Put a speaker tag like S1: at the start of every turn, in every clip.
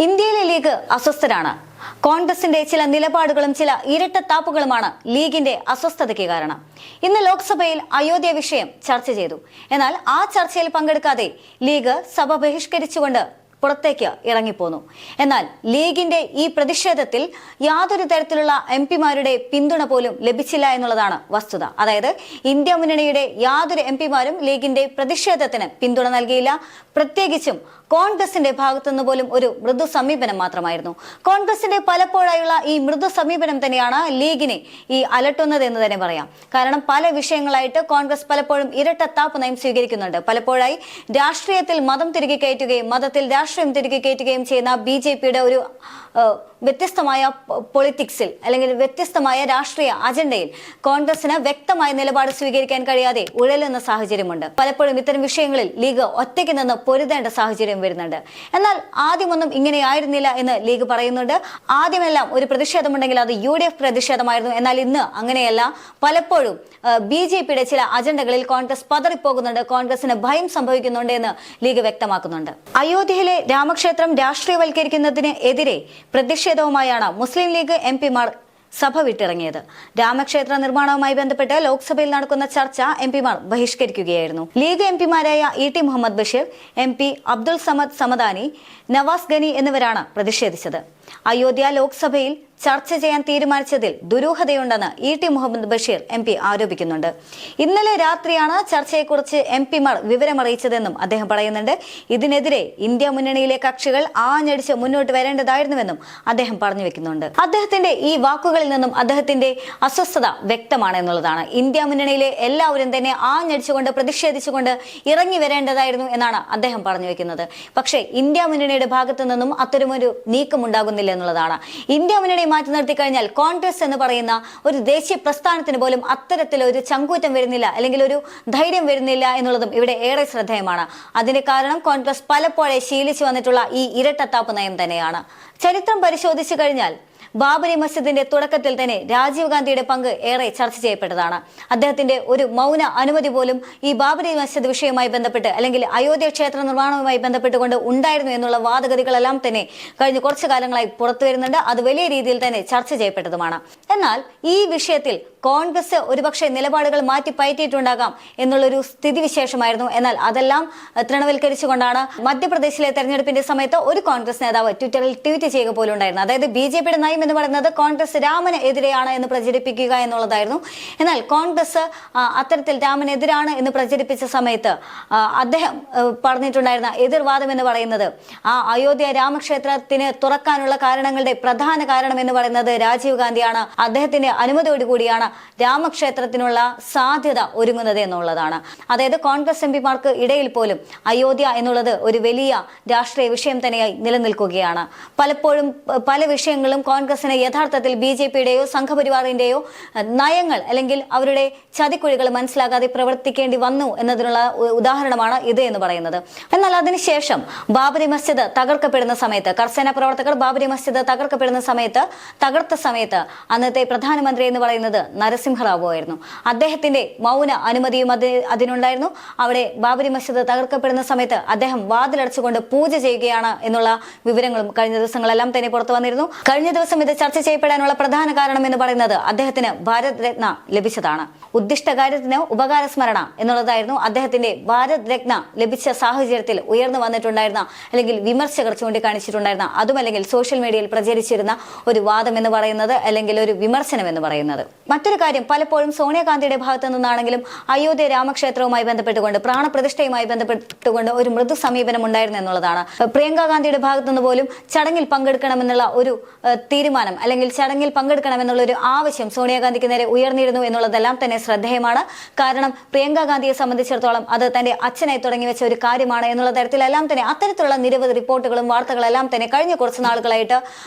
S1: ഇന്ത്യയിലെ ലീഗ് അസ്വസ്ഥരാണ്. കോൺഗ്രസിന്റെ ചില നിലപാടുകളും ചില ഇരട്ടത്താപ്പുകളുമാണ് ലീഗിന്റെ അസ്വസ്ഥതയ്ക്ക് കാരണം. ഇന്ന് ലോക്സഭയിൽ അയോധ്യ വിഷയം ചർച്ച ചെയ്തു. എന്നാൽ ആ ചർച്ചയിൽ പങ്കെടുക്കാതെ ലീഗ് സഭ ബഹിഷ്കരിച്ചുകൊണ്ട് പുറത്തേക്ക് ഇറങ്ങിപ്പോന്നു. എന്നാൽ ലീഗിന്റെ ഈ പ്രതിഷേധത്തിൽ യാതൊരു തരത്തിലുള്ള എംപിമാരുടെ പിന്തുണ പോലും ലഭിച്ചില്ല എന്നുള്ളതാണ് വസ്തുത. അതായത് ഇന്ത്യ മുന്നണിയുടെ യാതൊരു എംപിമാരും ലീഗിന്റെ പ്രതിഷേധത്തിന് പിന്തുണ നൽകിയില്ല. പ്രത്യേകിച്ചും കോൺഗ്രസിന്റെ ഭാഗത്തുനിന്ന് പോലും ഒരു മൃദു സമീപനം മാത്രമായിരുന്നു. കോൺഗ്രസിന്റെ പലപ്പോഴായുള്ള ഈ മൃദു സമീപനം തന്നെയാണ് ലീഗിനെ ഈ അലട്ടുന്നത് എന്ന് തന്നെ പറയാം. കാരണം പല വിഷയങ്ങളായിട്ട് കോൺഗ്രസ് പലപ്പോഴും ഇരട്ടത്താപ്പ് നയം സ്വീകരിക്കുന്നുണ്ട്. പലപ്പോഴായി രാഷ്ട്രീയത്തിൽ മതം തിരികെ കയറ്റുകയും മതത്തിൽ രാഷ്ട്രീയം തിരികെ കയറ്റുകയും ചെയ്യുന്ന ബിജെപിയുടെ ഒരു വ്യത്യസ്തമായ പൊളിറ്റിക്സിൽ അല്ലെങ്കിൽ വ്യത്യസ്തമായ രാഷ്ട്രീയ അജണ്ടയിൽ കോൺഗ്രസിന് വ്യക്തമായ നിലപാട് സ്വീകരിക്കാൻ കഴിയാതെ ഉഴലുന്ന സാഹചര്യമുണ്ട്. പലപ്പോഴും ഇത്തരം വിഷയങ്ങളിൽ ലീഗ് ഒറ്റയ്ക്ക് നിന്ന് പൊരുതേണ്ട സാഹചര്യം വരുന്നുണ്ട്. എന്നാൽ ആദ്യമൊന്നും ഇങ്ങനെയായിരുന്നില്ല എന്ന് ലീഗ് പറയുന്നുണ്ട്. ആദ്യമെല്ലാം ഒരു പ്രതിഷേധമുണ്ടെങ്കിൽ അത് UDF പ്രതിഷേധമായിരുന്നു. എന്നാൽ ഇന്ന് അങ്ങനെയല്ല. പലപ്പോഴും ബിജെപിയുടെ ചില അജണ്ടകളിൽ കോൺഗ്രസ് പതറിപ്പോകുന്നുണ്ട്, കോൺഗ്രസിന് ഭയം സംഭവിക്കുന്നുണ്ട് എന്ന് ലീഗ് വ്യക്തമാക്കുന്നുണ്ട്. അയോധ്യയിലെ രാമക്ഷേത്രം രാഷ്ട്രീയവൽക്കരിക്കുന്നതിന് എതിരെ പ്രതിഷേധവുമായാണ് മുസ്ലിം ലീഗ് എംപിമാർ സഭ വിട്ടിറങ്ങിയത്. രാമക്ഷേത്ര നിർമ്മാണവുമായി ബന്ധപ്പെട്ട് ലോക്സഭയിൽ നടക്കുന്ന ചർച്ച എംപിമാർ ബഹിഷ്കരിക്കുകയായിരുന്നു. ലീഗ് എംപിമാരായ ET മുഹമ്മദ് ബഷീർ, MP അബ്ദുൾ സമദ് സമദാനി, നവാസ് ഗനി എന്നിവരാണ് പ്രതിഷേധിച്ചത്. അയോധ്യ ലോക്സഭയിൽ ചർച്ച ചെയ്യാൻ തീരുമാനിച്ചതിൽ ദുരൂഹതയുണ്ടെന്ന് ET മുഹമ്മദ് ബഷീർ MP ആരോപിക്കുന്നുണ്ട്. ഇന്നലെ രാത്രിയാണ് ചർച്ചയെക്കുറിച്ച് എംപിമാർ വിവരമറിയിച്ചതെന്നും അദ്ദേഹം പറയുന്നുണ്ട്. ഇതിനെതിരെ ഇന്ത്യ മുന്നണിയിലെ കക്ഷികൾ ആഞ്ഞടിച്ച് മുന്നോട്ട് വരേണ്ടതായിരുന്നുവെന്നും അദ്ദേഹം പറഞ്ഞു വെക്കുന്നുണ്ട്. അദ്ദേഹത്തിന്റെ ഈ വാക്കുകളിൽ നിന്നും അദ്ദേഹത്തിന്റെ അസ്വസ്ഥത വ്യക്തമാണ് എന്നുള്ളതാണ്. ഇന്ത്യ മുന്നണിയിലെ എല്ലാവരും തന്നെ ആഞ്ഞടിച്ചുകൊണ്ട് പ്രതിഷേധിച്ചുകൊണ്ട് ഇറങ്ങി വരേണ്ടതായിരുന്നു എന്നാണ് അദ്ദേഹം പറഞ്ഞു വെക്കുന്നത്. പക്ഷേ ഇന്ത്യ മുന്നണിയുടെ ഭാഗത്തു നിന്നും അത്തരമൊരു നീക്കം ഉണ്ടാകുന്നില്ല എന്നുള്ളതാണ്. ഇന്ത്യ മുന്നണി മാറ്റി നിർത്തി കഴിഞ്ഞാൽ കോൺഗ്രസ് എന്ന് പറയുന്ന ഒരു ദേശീയ പ്രസ്ഥാനത്തിന് പോലും അത്തരത്തിലൊരു ചങ്കൂറ്റം വരുന്നില്ല, അല്ലെങ്കിൽ ഒരു ധൈര്യം വരുന്നില്ല എന്നുള്ളതും ഇവിടെ ഏറെ ശ്രദ്ധേയമാണ്. അതിന് കാരണം കോൺഗ്രസ് പലപ്പോഴും ശീലിച്ചു വന്നിട്ടുള്ള ഈ ഇരട്ടത്താപ്പ് നയം തന്നെയാണ്. ചരിത്രം പരിശോധിച്ചു കഴിഞ്ഞാൽ ബാബരി മസ്ജിദിന്റെ തുടക്കത്തിൽ തന്നെ രാജീവ് ഗാന്ധിയുടെ പങ്ക് ഏറെ ചർച്ച ചെയ്യപ്പെട്ടതാണ്. അദ്ദേഹത്തിന്റെ ഒരു മൗന അനുമതി പോലും ഈ ബാബരി മസ്ജിദ് വിഷയവുമായി ബന്ധപ്പെട്ട് അല്ലെങ്കിൽ അയോധ്യ ക്ഷേത്ര നിർമ്മാണവുമായി ബന്ധപ്പെട്ടുകൊണ്ട് ഉണ്ടായിരുന്നു എന്നുള്ള വാദഗതികളെല്ലാം തന്നെ കഴിഞ്ഞ കുറച്ചു കാലങ്ങളായി പുറത്തു വരുന്നുണ്ട്. അത് വലിയ രീതിയിൽ തന്നെ ചർച്ച ചെയ്യപ്പെട്ടതുമാണ്. എന്നാൽ ഈ വിഷയത്തിൽ കോൺഗ്രസ് ഒരുപക്ഷെ നിലപാടുകൾ മാറ്റി പയറ്റിയിട്ടുണ്ടാകാം എന്നുള്ളൊരു സ്ഥിതിവിശേഷമായിരുന്നു. എന്നാൽ അതെല്ലാം തൃണവൽക്കരിച്ചുകൊണ്ടാണ് മധ്യപ്രദേശിലെ തെരഞ്ഞെടുപ്പിന്റെ സമയത്ത് ഒരു കോൺഗ്രസ് നേതാവ് ട്വിറ്ററിൽ ട്വീറ്റ് ചെയ്യുക പോലും ഉണ്ടായിരുന്നു. അതായത് ബിജെപിയുടെ നയം എന്ന് പറയുന്നത് കോൺഗ്രസ് രാമന് എതിരെയാണ് എന്ന് പ്രചരിപ്പിക്കുക എന്നുള്ളതായിരുന്നു. എന്നാൽ കോൺഗ്രസ് അത്തരത്തിൽ രാമനെതിരാണ് എന്ന് പ്രചരിപ്പിച്ച സമയത്ത് അദ്ദേഹം പറഞ്ഞിട്ടുണ്ടായിരുന്ന എതിർവാദം എന്ന് പറയുന്നത് ആ അയോധ്യ രാമക്ഷേത്രത്തിന് തുറക്കാനുള്ള കാരണങ്ങളുടെ പ്രധാന കാരണം എന്ന് പറയുന്നത് രാജീവ് ഗാന്ധിയാണ്. അദ്ദേഹത്തിന്റെ അനുമതിയോടുകൂടിയാണ് രാമക്ഷേത്രത്തിനുള്ള സാധ്യത ഒരുങ്ങുന്നത് എന്നുള്ളതാണ്. അതായത് കോൺഗ്രസ് എംപിമാർക്ക് ഇടയിൽ പോലും അയോധ്യ എന്നുള്ളത് ഒരു വലിയ രാഷ്ട്രീയ വിഷയം തന്നെയായി നിലനിൽക്കുകയാണ്. പലപ്പോഴും പല വിഷയങ്ങളും കോൺഗ്രസിന് യഥാർത്ഥത്തിൽ ബിജെപിയുടെയോ സംഘപരിവാറിന്റെയോ നയങ്ങൾ അല്ലെങ്കിൽ അവരുടെ ചതിക്കുഴികൾ മനസ്സിലാകാതെ പ്രവർത്തിക്കേണ്ടി വന്നു എന്നതിനുള്ള ഉദാഹരണമാണ് ഇത് എന്ന് പറയുന്നത്. എന്നാൽ അതിനുശേഷം ബാബരി മസ്ജിദ് തകർക്കപ്പെടുന്ന സമയത്ത് കർസേന പ്രവർത്തകർ ബാബരി മസ്ജിദ് തകർക്കപ്പെടുന്ന സമയത്ത് തകർത്ത സമയത്ത് അന്നത്തെ പ്രധാനമന്ത്രി എന്ന് പറയുന്നത് നരസിംഹറാവു ആയിരുന്നു. അദ്ദേഹത്തിന്റെ മൗന അനുമതിയും അതിനുണ്ടായിരുന്നു. അവിടെ ബാബരി മസ്ജിദ് തകർക്കപ്പെടുന്ന സമയത്ത് അദ്ദേഹം വാതിലടച്ചുകൊണ്ട് പൂജ ചെയ്യുകയാണ് എന്നുള്ള വിവരങ്ങളും കഴിഞ്ഞ ദിവസങ്ങളെല്ലാം തന്നെ പുറത്തു വന്നിരുന്നു. കഴിഞ്ഞ ദിവസം ഇത് ചർച്ച ചെയ്യപ്പെടാനുള്ള പ്രധാന കാരണം എന്ന് പറയുന്നത് അദ്ദേഹത്തിന് ഭാരത് രത്ന ലഭിച്ചതാണ്. ഉദ്ദിഷ്ട കാര്യത്തിന് ഉപകാര സ്മരണ എന്നുള്ളതായിരുന്നു അദ്ദേഹത്തിന്റെ ഭാരത് രത്ന ലഭിച്ച സാഹചര്യത്തിൽ ഉയർന്നു വന്നിട്ടുണ്ടായിരുന്ന അല്ലെങ്കിൽ വിമർശകർ ചൂണ്ടിക്കാണിച്ചിട്ടുണ്ടായിരുന്ന അതുമല്ലെങ്കിൽ സോഷ്യൽ മീഡിയയിൽ പ്രചരിച്ചിരുന്ന ഒരു വാദം എന്ന് പറയുന്നത് അല്ലെങ്കിൽ ഒരു വിമർശനം എന്ന് പറയുന്നത്. മറ്റൊരു കാര്യം, പലപ്പോഴും സോണിയാഗാന്ധിയുടെ ഭാഗത്തു നിന്നാണെങ്കിലും അയോധ്യ രാമക്ഷേത്രവുമായി ബന്ധപ്പെട്ടുകൊണ്ട് പ്രാണപ്രതിഷ്ഠയുമായി ബന്ധപ്പെട്ടുകൊണ്ട് ഒരു മൃദു സമീപനം ഉണ്ടായിരുന്നു എന്നുള്ളതാണ്. പ്രിയങ്ക ഗാന്ധിയുടെ ഭാഗത്തു നിന്ന് പോലും ചടങ്ങിൽ പങ്കെടുക്കണമെന്നുള്ള ഒരു തീരുമാനം അല്ലെങ്കിൽ ചടങ്ങിൽ പങ്കെടുക്കണമെന്നുള്ള ഒരു ആവശ്യം സോണിയാഗാന്ധിക്ക് നേരെ ഉയർന്നിരുന്നു എന്നുള്ളതെല്ലാം തന്നെ ശ്രദ്ധേയമാണ്. കാരണം പ്രിയങ്ക ഗാന്ധിയെ സംബന്ധിച്ചിടത്തോളം അത് തന്റെ അച്ഛനായി തുടങ്ങി വെച്ച ഒരു കാര്യമാണ് എന്നുള്ള തരത്തിലെല്ലാം തന്നെ അത്തരത്തിലുള്ള നിരവധി റിപ്പോർട്ടുകളും വാർത്തകളെല്ലാം തന്നെ കഴിഞ്ഞ കുറച്ച് നാളുകളായിട്ട്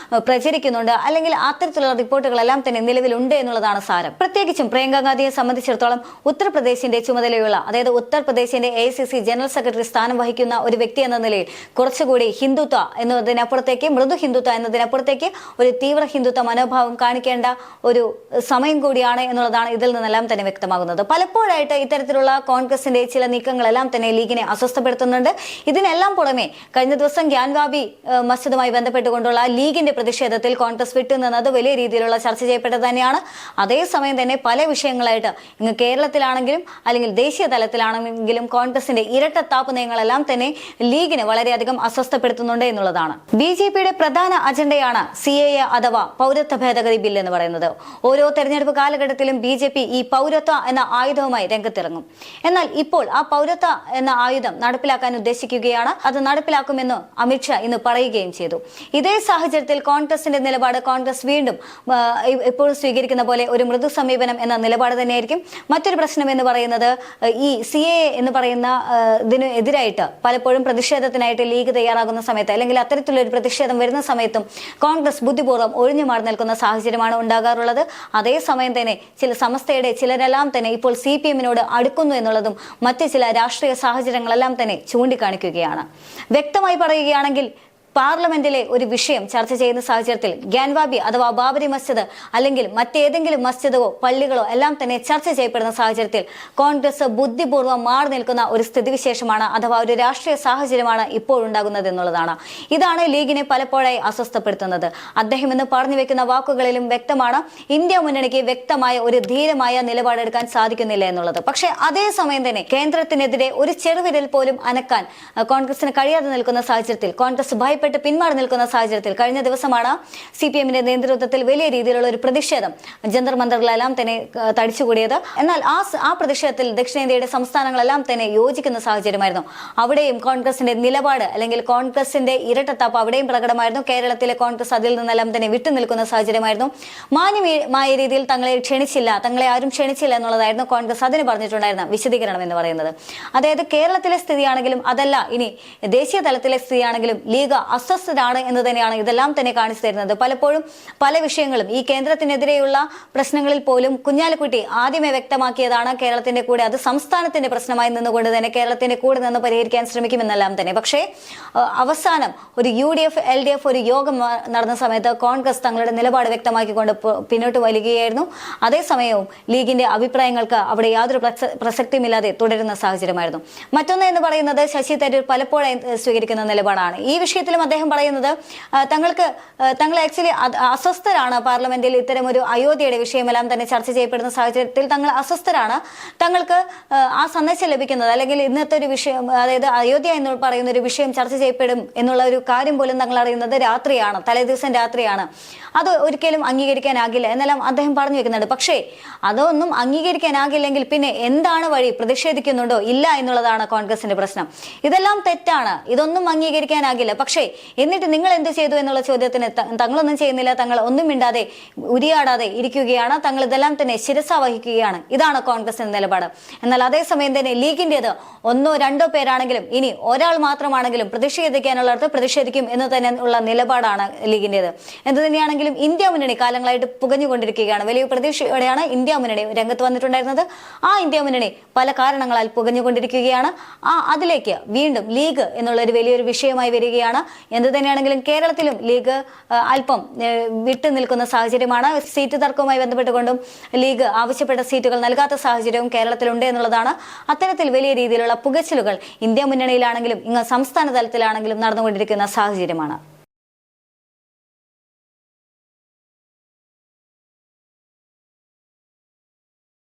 S1: പ്രചരിക്കുന്നുണ്ട്. അല്ലെങ്കിൽ അത്തരത്തിലുള്ള റിപ്പോർട്ടുകളെല്ലാം തന്നെ നിലവിലുണ്ട് എന്നുള്ളതാണ് സാരം. പ്രത്യേകിച്ചും പ്രിയങ്ക ഗാന്ധിയെ സംബന്ധിച്ചിടത്തോളം ഉത്തർപ്രദേശിന്റെ ചുമതലയുള്ള അതായത് ഉത്തർപ്രദേശിന്റെ AICC ജനറൽ സെക്രട്ടറി സ്ഥാനം വഹിക്കുന്ന ഒരു വ്യക്തി എന്ന നിലയിൽ കുറച്ചുകൂടി ഹിന്ദുത്വ എന്നതിനപ്പുറത്തേക്ക് മൃദു ഹിന്ദുത്വ എന്നതിനപ്പുറത്തേക്ക് ഒരു തീവ്ര ഹിന്ദുത്വ മനോഭാവം കാണിക്കേണ്ട ഒരു സമയം കൂടിയാണ് എന്നുള്ളതാണ് ഇതിൽ നിന്നെല്ലാം തന്നെ വ്യക്തമാകുന്നത്. പലപ്പോഴായിട്ട് ഇത്തരത്തിലുള്ള കോൺഗ്രസിന്റെ ചില നീക്കങ്ങളെല്ലാം തന്നെ ലീഗിനെ അസ്വസ്ഥപ്പെടുത്തുന്നുണ്ട്. ഇതിനെല്ലാം പുറമെ കഴിഞ്ഞ ദിവസം ഗ്യാൻവാബി മസ്ജിദുമായി ബന്ധപ്പെട്ടുകൊണ്ടുള്ള ലീഗിന്റെ പ്രതിഷേധത്തിൽ കോൺഗ്രസ് വിട്ടുനിന്നത് വലിയ രീതിയിലുള്ള ചർച്ച ചെയ്യപ്പെട്ടത് തന്നെയാണ്. അതേസമയം തന്നെ പല വിഷയങ്ങളായിട്ട് ഇങ്ങ് കേരളത്തിലാണെങ്കിലും അല്ലെങ്കിൽ ദേശീയ തലത്തിലാണെങ്കിലും കോൺഗ്രസിന്റെ ഇരട്ടത്താപ്പ് നയങ്ങളെല്ലാം തന്നെ ലീഗിനെ വളരെയധികം അസ്വസ്ഥപ്പെടുത്തുന്നുണ്ട് എന്നുള്ളതാണ്. BJPയുടെ പ്രധാന അജണ്ടയാണ് CAA അഥവാ പൗരത്വ ഭേദഗതി ബിൽ എന്ന് പറയുന്നത്. ഓരോ തെരഞ്ഞെടുപ്പ് കാലഘട്ടത്തിലും BJP ഈ പൗരത്വ എന്ന ആയുധവുമായി രംഗത്തിറങ്ങും. എന്നാൽ ഇപ്പോൾ ആ പൗരത്വ എന്ന ആയുധം നടപ്പിലാക്കാൻ ഉദ്ദേശിക്കുകയാണ്. അത് നടപ്പിലാക്കുമെന്ന് അമിത്ഷാ ഇന്ന് പറയുകയും ചെയ്തു. ഇതേ സാഹചര്യത്തിൽ കോൺഗ്രസിന്റെ നിലപാട് കോൺഗ്രസ് വീണ്ടും ഇപ്പോൾ സ്വീകരിക്കുന്ന പോലെ ഒരു മൃദു സമീപനം എന്ന നിലപാട് തന്നെയായിരിക്കും. മറ്റൊരു പ്രശ്നം എന്ന് പറയുന്നത് ഈ CAA എന്ന് പറയുന്ന ഇതിന് എതിരായിട്ട് പലപ്പോഴും പ്രതിഷേധത്തിനായിട്ട് ലീഗ് തയ്യാറാകുന്ന സമയത്ത് അല്ലെങ്കിൽ അത്തരത്തിലുള്ള ഒരു പ്രതിഷേധം വരുന്ന സമയത്തും കോൺഗ്രസ് ബുദ്ധിപൂർവ്വം ഒഴിഞ്ഞു മാറി നിൽക്കുന്ന സാഹചര്യമാണ് ഉണ്ടാകാറുള്ളത്. അതേസമയം തന്നെ സമസ്തയുടെ ചിലരെല്ലാം തന്നെ ഇപ്പോൾ CPM-നോട് അടുക്കുന്നു എന്നുള്ളതും മറ്റ് ചില രാഷ്ട്രീയ സാഹചര്യങ്ങളെല്ലാം തന്നെ ചൂണ്ടിക്കാണിക്കുകയാണ്. വ്യക്തമായി പറയുകയാണെങ്കിൽ പാർലമെന്റിലെ ഒരു വിഷയം ചർച്ച ചെയ്യുന്ന സാഹചര്യത്തിൽ ഗ്യാൻവാബി അഥവാ ബാബരി മസ്ജിദ് അല്ലെങ്കിൽ മറ്റേതെങ്കിലും മസ്ജിദോ പള്ളികളോ എല്ലാം തന്നെ ചർച്ച ചെയ്യപ്പെടുന്ന സാഹചര്യത്തിൽ കോൺഗ്രസ് ബുദ്ധിപൂർവ്വം മാറി നിൽക്കുന്ന ഒരു സ്ഥിതിവിശേഷമാണ് അഥവാ ഒരു രാഷ്ട്രീയ സാഹചര്യമാണ് ഇപ്പോൾ ഉണ്ടാകുന്നത് എന്നുള്ളതാണ്. ഇതാണ് ലീഗിനെ പലപ്പോഴായി അസ്വസ്ഥപ്പെടുത്തുന്നത്. അദ്ദേഹം ഇന്ന് പറഞ്ഞു വെക്കുന്ന വാക്കുകളിലും വ്യക്തമാണ് ഇന്ത്യ മുന്നണിക്ക് വ്യക്തമായ ഒരു ധീരമായ നിലപാടെടുക്കാൻ സാധിക്കുന്നില്ല എന്നുള്ളത്. പക്ഷേ അതേസമയം തന്നെ കേന്ദ്രത്തിനെതിരെ ഒരു ചെറുവിരൽ പോലും അനക്കാൻ കോൺഗ്രസിന് കഴിയാതെ നിൽക്കുന്ന സാഹചര്യത്തിൽ കോൺഗ്രസ് പിന്മാറി നിൽക്കുന്ന സാഹചര്യത്തിൽ കഴിഞ്ഞ ദിവസമാണ് CPM-ന്റെ നേതൃത്വത്തിൽ വലിയ രീതിയിലുള്ള ഒരു പ്രതിഷേധം ജന്തർ മന്ദറിലെല്ലാം തന്നെ തടിച്ചുകൂടിയത്. എന്നാൽ ആ പ്രതിഷേധത്തിൽ ദക്ഷിണേന്ത്യയുടെ സംസ്ഥാനങ്ങളെല്ലാം തന്നെ യോജിക്കുന്ന സാഹചര്യമായിരുന്നു. അവിടെയും കോൺഗ്രസിന്റെ നിലപാട് അല്ലെങ്കിൽ കോൺഗ്രസിന്റെ ഇരട്ടത്താപ്പ് അവിടെയും പ്രകടമായിരുന്നു. കേരളത്തിലെ കോൺഗ്രസ് അതിൽ നിന്നെല്ലാം തന്നെ വിട്ടുനിൽക്കുന്ന സാഹചര്യമായിരുന്നു. മാന്യമായ രീതിയിൽ തങ്ങളെ ആരും ക്ഷണിച്ചില്ല എന്നുള്ളതായിരുന്നു കോൺഗ്രസ് അതിന് പറഞ്ഞിട്ടുണ്ടായിരുന്ന വിശദീകരണം എന്ന് പറയുന്നത്. അതായത് കേരളത്തിലെ സ്ഥിതിയാണെങ്കിലും അതല്ല ഇനി ദേശീയ തലത്തിലെ സ്ഥിതിയാണെങ്കിലും ലീഗ് അസ്വസ്ഥരാണ് എന്ന് തന്നെയാണ് ഇതെല്ലാം തന്നെ കാണിച്ചു തരുന്നത്. പലപ്പോഴും പല വിഷയങ്ങളും ഈ കേന്ദ്രത്തിനെതിരെയുള്ള പ്രശ്നങ്ങളിൽ പോലും കുഞ്ഞാലിക്കുട്ടി ആദ്യമേ വ്യക്തമാക്കിയതാണ് കേരളത്തിന്റെ കൂടെ അത് സംസ്ഥാനത്തിന്റെ പ്രശ്നമായി നിന്നുകൊണ്ട് തന്നെ കേരളത്തിന്റെ കൂടെ നിന്ന് പരിഹരിക്കാൻ ശ്രമിക്കുമെന്നെല്ലാം തന്നെ. പക്ഷേ അവസാനം ഒരു UDF LDF ഒരു യോഗം നടന്ന സമയത്ത് കോൺഗ്രസ് തങ്ങളുടെ നിലപാട് വ്യക്തമാക്കിക്കൊണ്ട് പിന്നോട്ട് വലിക്കുകയായിരുന്നു. അതേസമയവും ലീഗിന്റെ അഭിപ്രായങ്ങൾക്ക് അവിടെ യാതൊരു പ്രസക്തിയുമില്ലാതെ തുടരുന്ന സാഹചര്യമായിരുന്നു. മറ്റൊന്ന് എന്ന് പറയുന്നത് ശശി തരൂർ പലപ്പോഴായി സ്വീകരിക്കുന്ന നിലപാടാണ്. ഈ വിഷയത്തിലും അദ്ദേഹം പറയുന്നത് തങ്ങൾ ആക്ച്വലി അസ്വസ്ഥരാണ്. പാർലമെന്റിൽ ഇത്തരം ഒരു അയോധ്യയുടെ വിഷയമെല്ലാം തന്നെ ചർച്ച ചെയ്യപ്പെടുന്ന സാഹചര്യത്തിൽ തങ്ങൾ അസ്വസ്ഥരാണ്. തങ്ങൾക്ക് ആ സന്ദേശം ലഭിക്കുന്നത് അല്ലെങ്കിൽ ഇന്നത്തെ ഒരു വിഷയം അതായത് അയോധ്യ എന്ന് പറയുന്ന ഒരു വിഷയം ചർച്ച ചെയ്യപ്പെടും എന്നുള്ള ഒരു കാര്യം പോലും തങ്ങൾ അറിയുന്നത് രാത്രിയാണ്, തലേദിവസം രാത്രിയാണ്. അത് ഒരിക്കലും അംഗീകരിക്കാനാകില്ല എന്നെല്ലാം അദ്ദേഹം പറഞ്ഞു വെക്കുന്നുണ്ട്. പക്ഷേ അതൊന്നും അംഗീകരിക്കാനാകില്ലെങ്കിൽ പിന്നെ എന്താണ് വഴി? പ്രതിഷേധിക്കുന്നുണ്ടോ? ഇല്ല എന്നുള്ളതാണ് കോൺഗ്രസിന്റെ പ്രശ്നം. ഇതെല്ലാം തെറ്റാണ്, ഇതൊന്നും അംഗീകരിക്കാനാകില്ല. പക്ഷേ എന്നിട്ട് നിങ്ങൾ എന്ത് ചെയ്തു എന്നുള്ള ചോദ്യത്തിന് തങ്ങളൊന്നും ചെയ്യുന്നില്ല, തങ്ങൾ ഒന്നും മിണ്ടാതെ ഉരിയാടാതെ ഇരിക്കുകയാണ്, തങ്ങൾ ഇതെല്ലാം തന്നെ ശിരസ വഹിക്കുകയാണ്. ഇതാണ് കോൺഗ്രസിന്റെ നിലപാട്. എന്നാൽ അതേസമയം തന്നെ ലീഗിന്റേത് ഒന്നോ രണ്ടോ പേരാണെങ്കിലും ഇനി ഒരാൾ മാത്രമാണെങ്കിലും പ്രതിഷേധിക്കാനുള്ളവർക്ക് പ്രതിഷേധിക്കും എന്ന് തന്നെ ഉള്ള നിലപാടാണ് ലീഗിന്റേത്. എന്ത് തന്നെയാണെങ്കിലും ഇന്ത്യ മുന്നണി കാലങ്ങളായിട്ട് പുകഞ്ഞുകൊണ്ടിരിക്കുകയാണ്. വലിയ പ്രതീക്ഷയോടെയാണ് ഇന്ത്യ മുന്നണി രംഗത്ത് വന്നിട്ടുണ്ടായിരുന്നത്. ആ ഇന്ത്യ മുന്നണി പല കാരണങ്ങളാൽ പുകഞ്ഞുകൊണ്ടിരിക്കുകയാണ്. അതിലേക്ക് വീണ്ടും ലീഗ് എന്നുള്ള ഒരു വലിയൊരു വിഷയമായി വരികയാണ്. എന്ത് തന്നെയാണെങ്കിലും കേരളത്തിലും ലീഗ് അല്പം വിട്ടു നിൽക്കുന്ന സാഹചര്യമാണ്. സീറ്റ് തർക്കവുമായി ബന്ധപ്പെട്ടുകൊണ്ടും ലീഗ് ആവശ്യപ്പെട്ട സീറ്റുകൾ നൽകാത്ത സാഹചര്യവും കേരളത്തിലുണ്ട് എന്നുള്ളതാണ്. അത്തരത്തിൽ വലിയ രീതിയിലുള്ള പുകച്ചിലുകൾ ഇന്ത്യ മുന്നണിയിലാണെങ്കിലും ഇങ്ങ് സംസ്ഥാന തലത്തിലാണെങ്കിലും നടന്നുകൊണ്ടിരിക്കുന്ന സാഹചര്യമാണ്.